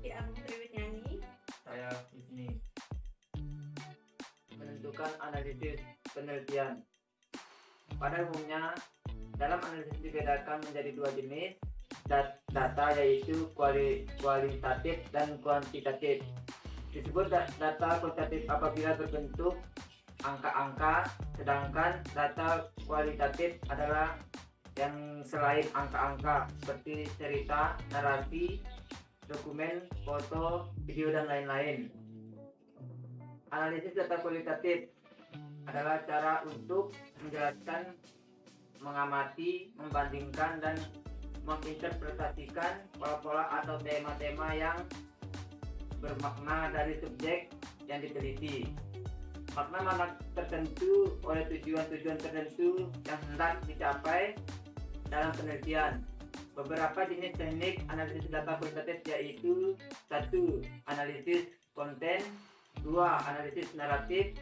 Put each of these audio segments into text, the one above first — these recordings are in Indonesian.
Siti Agung Triwijnani. Saya di sini. Menentukan analisis penelitian. Pada umumnya, dalam analisis dibedakan menjadi dua jenis data, yaitu kualitatif dan kuantitatif. Disebut data kualitatif apabila berbentuk angka-angka, sedangkan data kualitatif adalah yang selain angka-angka seperti cerita, narasi, dokumen, foto, video, dan lain-lain. Analisis data kualitatif adalah cara untuk menjelaskan, mengamati, membandingkan, dan menginterpretasikan pola-pola atau tema-tema yang bermakna dari subjek yang diteliti. Makna-makna tertentu oleh tujuan-tujuan tertentu yang hendak dicapai dalam penelitian. Beberapa jenis teknik analisis data kualitatif yaitu 1. Analisis konten, 2. Analisis naratif,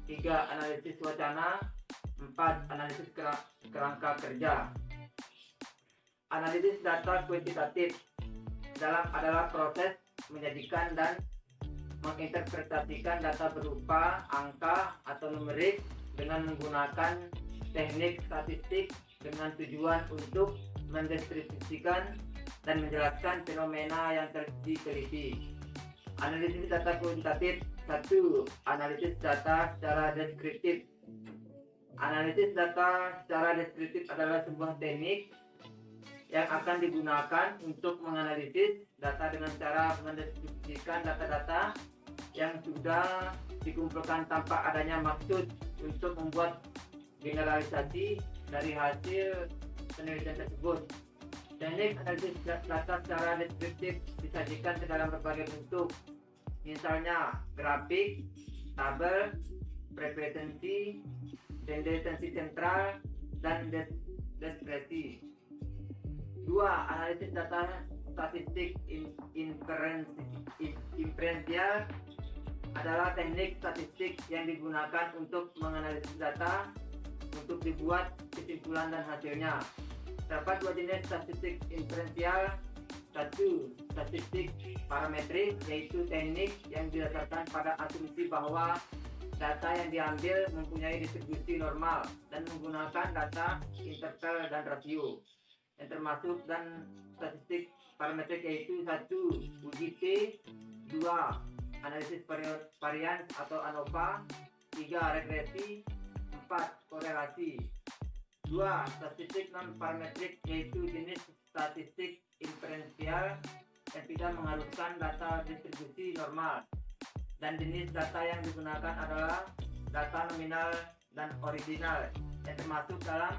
3. Analisis wacana, 4. Analisis kerangka kerja. Analisis data kuantitatif adalah proses menjadikan dan menginterpretasikan data berupa angka atau numerik dengan menggunakan teknik statistik dengan tujuan untuk mendistribusikan dan menjelaskan fenomena yang diteliti. Analisis data kuantitatif. 1. Analisis data secara deskriptif. Analisis data secara deskriptif adalah sebuah teknik yang akan digunakan untuk menganalisis data dengan cara mendistribusikan data-data yang sudah dikumpulkan tanpa adanya maksud untuk membuat generalisasi dari hasil penelitian tersebut. Teknik analisis data secara deskriptif disajikan ke dalam berbagai bentuk, misalnya grafik, tabel, preferensi, tendensi sentral, dan deskripsi. 2. Analisis data statistik inferensial adalah teknik statistik yang digunakan untuk menganalisis data untuk dibuat kesimpulan dan hasilnya. Terdapat dua jenis statistik inferensial. 1. Statistik parametrik, yaitu teknik yang didasarkan pada asumsi bahwa data yang diambil mempunyai distribusi normal dan menggunakan data interval dan rasio yang termasuk, dan statistik parametrik yaitu 1. Uji T, 2. Analisis varians atau ANOVA, 3. Regresi, 4. Korelasi. 2. Statistik non parametrik yaitu jenis statistik inferensial yang tidak mengharuskan data distribusi normal, dan jenis data yang digunakan adalah data nominal dan original yang termasuk dalam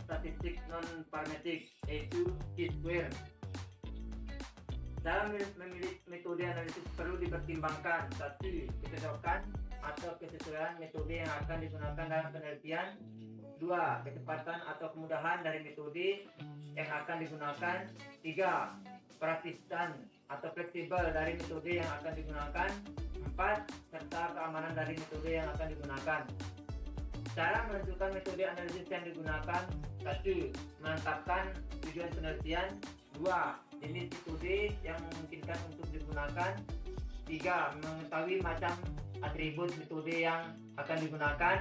statistik non parametrik yaitu T-square. Dalam memilih metode analisis perlu dipertimbangkan 1. Kecocokan atau kesesuaian metode yang akan digunakan dalam penelitian, 2. Kecepatan atau kemudahan dari metode yang akan digunakan, 3. Praktisan atau fleksibel dari metode yang akan digunakan, 4. Serta keamanan dari metode yang akan digunakan. Cara menentukan metode analisis yang digunakan: 1. Menetapkan tujuan penelitian, 2. Jenis metode yang memungkinkan untuk digunakan, 3. Mengetahui macam atribut metode yang akan digunakan,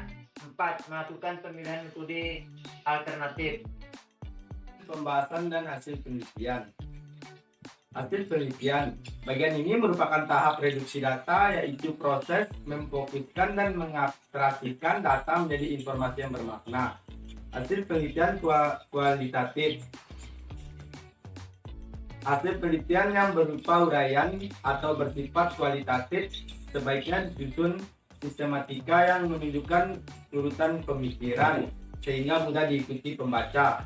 4. Melakukan pemilihan metode alternatif. Pembahasan dan hasil penelitian. Hasil penelitian. Bagian ini merupakan tahap reduksi data, yaitu proses memfokuskan dan mengabstraksikan data menjadi informasi yang bermakna. Hasil penelitian kualitatif. Hasil penelitian yang berupa uraian atau bersifat kualitatif sebaiknya disusun sistematika yang menunjukkan urutan pemikiran sehingga mudah diikuti pembaca.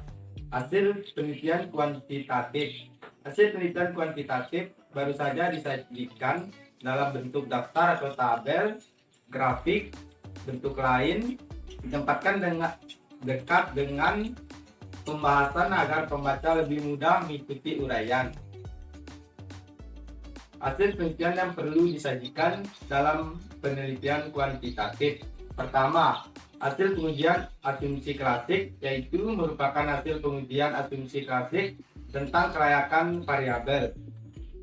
Hasil penelitian kuantitatif. Hasil penelitian kuantitatif baru saja disajikan dalam bentuk daftar atau tabel, grafik, bentuk lain, ditempatkan dekat dengan pembahasan agar pembaca lebih mudah mengikuti uraian. Hasil penelitian yang perlu disajikan dalam penelitian kuantitatif. Pertama, hasil pengujian asumsi klasik, yaitu merupakan hasil pengujian asumsi klasik tentang kelayakan variabel.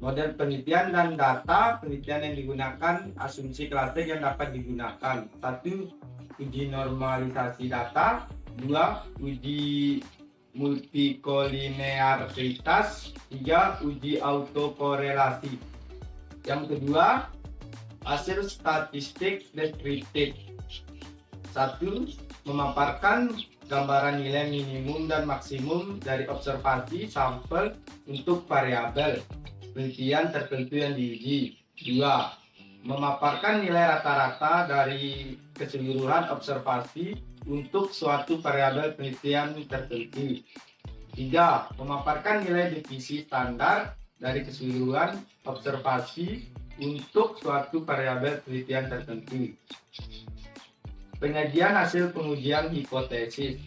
Model penelitian dan data penelitian yang digunakan, asumsi klasik yang dapat digunakan. 1. Uji normalisasi data. 2. Uji multikolinearitas. 3. Uji autokorelasi. Yang kedua, hasil statistik deskriptif. 1. Memaparkan gambaran nilai minimum dan maksimum dari observasi sampel untuk variabel penelitian tertentu yang diuji. 2. Memaparkan nilai rata-rata dari keseluruhan observasi untuk suatu variabel penelitian tertentu. 3. Memaparkan nilai divisi standar dari keseluruhan observasi untuk suatu variabel penelitian tertentu. Penyajian hasil pengujian hipotesis.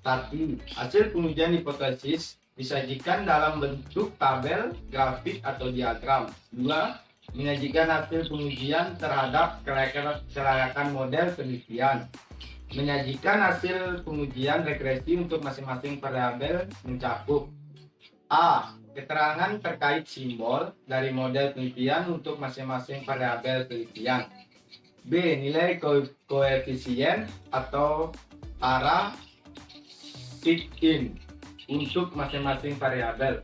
1. Hasil pengujian hipotesis disajikan dalam bentuk tabel, grafik, atau diagram. 2. Menyajikan hasil pengujian terhadap kelayakan model penelitian. Menyajikan hasil pengujian regresi untuk masing-masing variabel mencakup A. Keterangan terkait simbol dari model penelitian untuk masing-masing variabel penelitian. B. Nilai koefisien atau arah fit-in untuk masing-masing variabel.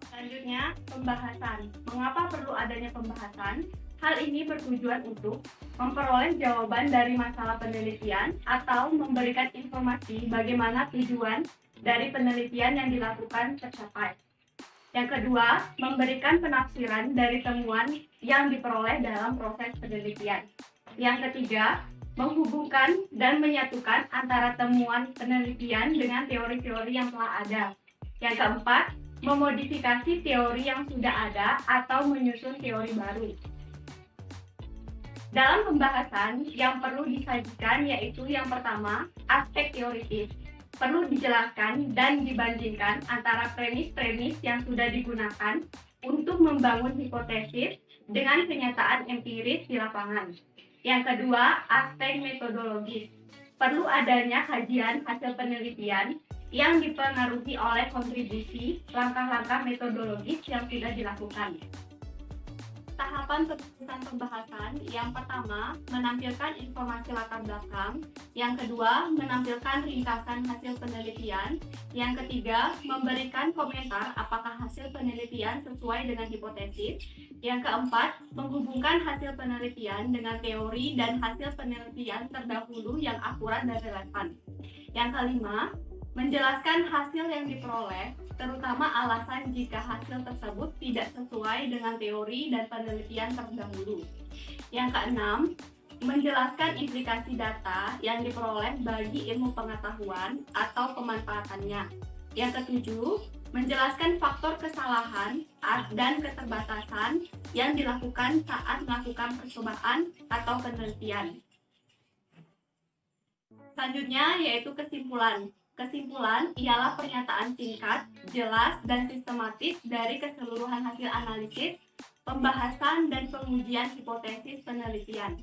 Selanjutnya, pembahasan. Mengapa perlu adanya pembahasan? Hal ini bertujuan untuk memperoleh jawaban dari masalah penelitian atau memberikan informasi bagaimana tujuan dari penelitian yang dilakukan tercapai. Yang kedua, memberikan penafsiran dari temuan yang diperoleh dalam proses penelitian. Yang ketiga, menghubungkan dan menyatukan antara temuan penelitian dengan teori-teori yang telah ada. Yang keempat, memodifikasi teori yang sudah ada atau menyusun teori baru. Dalam pembahasan, yang perlu disajikan yaitu yang pertama, aspek teoritis. Perlu dijelaskan dan dibandingkan antara premis-premis yang sudah digunakan untuk membangun hipotesis dengan kenyataan empiris di lapangan. Yang kedua, aspek metodologis. Perlu adanya kajian hasil penelitian yang dipengaruhi oleh kontribusi langkah-langkah metodologis yang sudah dilakukan. Tahapan penulisan pembahasan, yang pertama, menampilkan informasi latar belakang. Yang kedua, menampilkan ringkasan hasil penelitian. Yang ketiga, memberikan komentar apakah hasil penelitian sesuai dengan hipotesis. Yang keempat, menghubungkan hasil penelitian dengan teori dan hasil penelitian terdahulu yang akurat dan relevan. Yang kelima, menjelaskan hasil yang diperoleh, terutama alasan jika hasil tersebut tidak sesuai dengan teori dan penelitian terdahulu. Yang keenam, menjelaskan implikasi data yang diperoleh bagi ilmu pengetahuan atau pemanfaatannya. Yang ketujuh, menjelaskan faktor kesalahan dan keterbatasan yang dilakukan saat melakukan percobaan atau penelitian. Selanjutnya yaitu kesimpulan. Kesimpulan ialah pernyataan singkat, jelas, dan sistematis dari keseluruhan hasil analisis, pembahasan, dan pengujian hipotesis penelitian.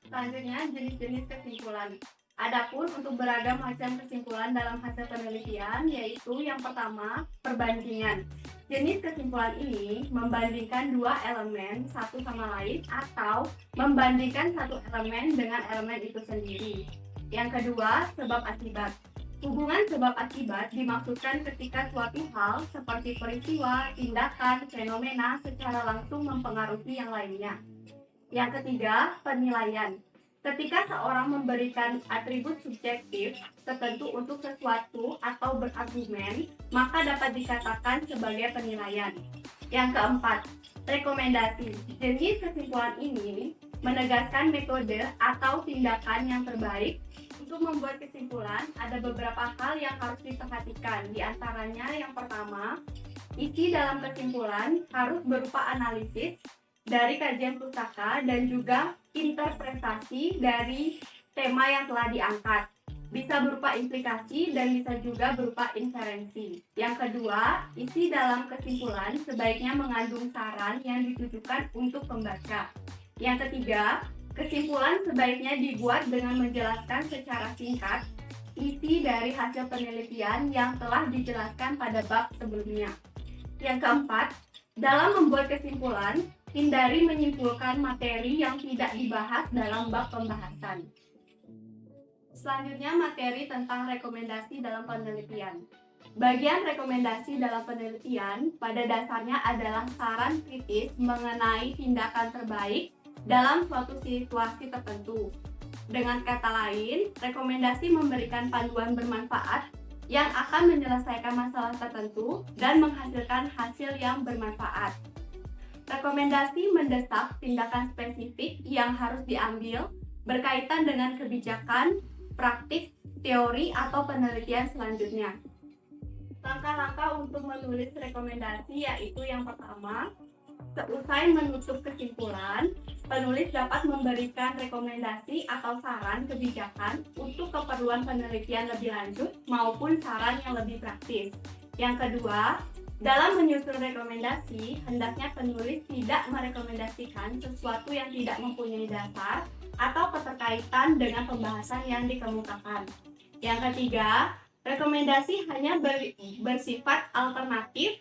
Selanjutnya, jenis-jenis kesimpulan. Adapun untuk beragam macam kesimpulan dalam hasil penelitian, yaitu yang pertama, perbandingan. Jenis kesimpulan ini membandingkan dua elemen satu sama lain atau membandingkan satu elemen dengan elemen itu sendiri. Yang kedua, sebab akibat. Hubungan sebab akibat dimaksudkan ketika suatu hal seperti peristiwa, tindakan, fenomena secara langsung mempengaruhi yang lainnya. Yang ketiga, penilaian. Ketika seorang memberikan atribut subjektif tertentu untuk sesuatu atau berargumen, maka dapat dikatakan sebagai penilaian. Yang keempat, rekomendasi. Jenis kesimpulan ini menegaskan metode atau tindakan yang terbaik. Untuk membuat kesimpulan, ada beberapa hal yang harus diperhatikan. Di antaranya, yang pertama, isi dalam kesimpulan harus berupa analisis dari kajian pustaka dan juga interpretasi dari tema yang telah diangkat. Bisa berupa implikasi dan bisa juga berupa inferensi. Yang kedua, isi dalam kesimpulan sebaiknya mengandung saran yang ditujukan untuk pembaca. Yang ketiga, kesimpulan sebaiknya dibuat dengan menjelaskan secara singkat isi dari hasil penelitian yang telah dijelaskan pada bab sebelumnya. Yang keempat, Dalam membuat kesimpulan, hindari menyimpulkan materi yang tidak dibahas dalam bab pembahasan. Selanjutnya, materi tentang rekomendasi dalam penelitian. Bagian rekomendasi dalam penelitian pada dasarnya adalah saran kritis mengenai tindakan terbaik dalam suatu situasi tertentu. Dengan kata lain, rekomendasi memberikan panduan bermanfaat yang akan menyelesaikan masalah tertentu dan menghasilkan hasil yang bermanfaat. Rekomendasi mendesak tindakan spesifik yang harus diambil berkaitan dengan kebijakan, praktik, teori, atau penelitian selanjutnya. Langkah-langkah untuk menulis rekomendasi yaitu yang pertama, seusai menutup kesimpulan, penulis dapat memberikan rekomendasi atau saran kebijakan untuk keperluan penelitian lebih lanjut maupun saran yang lebih praktis. Yang kedua, dalam menyusun rekomendasi, hendaknya penulis tidak merekomendasikan sesuatu yang tidak mempunyai dasar atau keterkaitan dengan pembahasan yang dikemukakan. Yang ketiga, rekomendasi hanya bersifat alternatif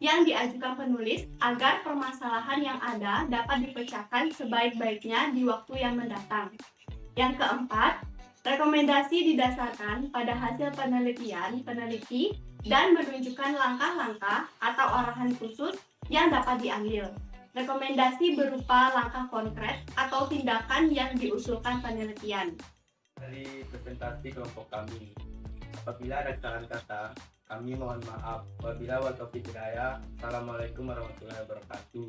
yang diajukan penulis agar permasalahan yang ada dapat dipecahkan sebaik-baiknya di waktu yang mendatang. Yang keempat, rekomendasi didasarkan pada hasil penelitian peneliti dan menunjukkan langkah-langkah atau arahan khusus yang dapat diambil. Rekomendasi berupa langkah konkret atau tindakan yang diusulkan penelitian. Dari presentasi kelompok kami, apabila ada kesalahan kata, kami mohon maaf. Wabillahi taufiq hidayah. Assalamualaikum warahmatullahi wabarakatuh.